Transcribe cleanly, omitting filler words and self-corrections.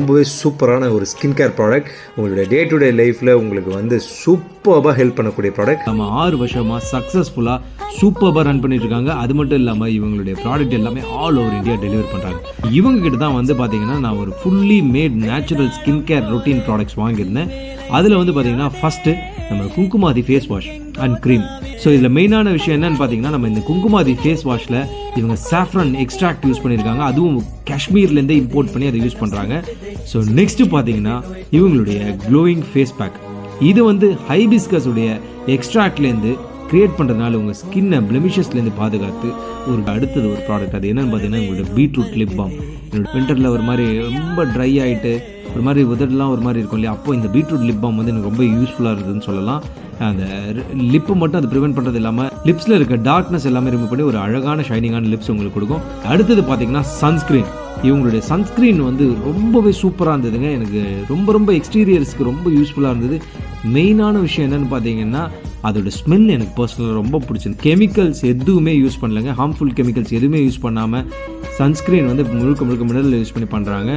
ரொம்பவே சூப்பரான ஒரு ஸ்கின் கேர் ப்ராடக்ட். உங்களுடைய டே டு டே லைஃப்பில் உங்களுக்கு வந்து சூப்பராக ஹெல்ப் பண்ணக்கூடிய ப்ராடக்ட். நம்ம 6 வருஷமாக சக்ஸஸ்ஃபுல்லாக சூப்பராக ரன் பண்ணிட்டு இருக்காங்க. அது மட்டும் இல்லாமல் இவங்களுடைய ப்ராடக்ட் எல்லாமே ஆல் ஓவர் இந்தியா டெலிவரி பண்ணுறாங்க. இவங்க கிட்ட தான் வந்து பார்த்தீங்கன்னா நான் ஒரு fully made natural skin care routine products வாங்கியிருந்தேன். அதில் வந்து பார்த்தீங்கன்னா ஃபஸ்ட்டு நம்ம Kumkumadi face wash and cream. So இதில் மெயினான விஷயம் என்னன்னு பார்த்தீங்கன்னா, நம்ம இந்த குங்குமாதி ஃபேஸ் வாஷில் இவங்க சாஃப்ரன் எக்ஸ்ட்ராக்ட் யூஸ் பண்ணியிருக்காங்க. அதுவும் காஷ்மீர்லேருந்தே இம்போர்ட் பண்ணி அதை யூஸ் பண்ணுறாங்க. ஸோ நெக்ஸ்ட்டு பார்த்தீங்கன்னா இவங்களுடைய க்ளோயிங் ஃபேஸ் பேக். இது வந்து ஹைபிஸ்கஸ் உடைய எக்ஸ்ட்ராக்ட்லேருந்து கிரியேட் பண்ணுறதுனால உங்கள் ஸ்கின்னை பிளெமிஷஸ்லேருந்து பாதுகாத்து அடுத்தது ஒரு ப்ராடக்ட். அது என்னென்னு பார்த்தீங்கன்னா உங்களோட பீட்ரூட் லிப் பாம். என்னோட வின்டரில் ஒரு மாதிரி ரொம்ப ட்ரை ஆகிட்டு ஒரு மாதிரி உதடெலாம் ஒரு மாதிரி இருக்கும் இல்லையா, அப்போ இந்த பீட்ரூட் லிப் பாம் வந்து எனக்கு ரொம்ப யூஸ்ஃபுல்லாக இருக்குதுன்னு சொல்லலாம். அந்த லிப்பு மட்டும் அது ப்ரிவென்ட் பண்ணுறது இல்லாமல் லிப்ஸில் இருக்க டார்க்னஸ் எல்லாமே ரிமூவ் பண்ணி ஒரு அழகான ஷைனிங்கான லிப்ஸ் உங்களுக்கு கொடுக்கும். அடுத்தது பார்த்தீங்கன்னா சன்ஸ்க்ரீன். இவங்களுடைய சன்ஸ்க்ரீன் வந்து ரொம்பவே சூப்பராக இருந்ததுங்க. எனக்கு ரொம்ப எக்ஸ்டீரியர்ஸ்க்கு ரொம்ப யூஸ்ஃபுல்லாக இருந்தது. மெயினான விஷயம் என்னென்னு பார்த்தீங்கன்னா அதோட ஸ்மெல் எனக்கு பர்சனலாக ரொம்ப பிடிச்சிருந்து. கெமிக்கல்ஸ் எதுவுமே யூஸ் பண்ணலைங்க. ஹார்ம்ஃபுல் கெமிக்கல்ஸ் எதுவுமே யூஸ் பண்ணாமல் சன்ஸ்க்ரீன் வந்து முழுக்க மினரல் யூஸ் பண்ணி பண்ணுறாங்க.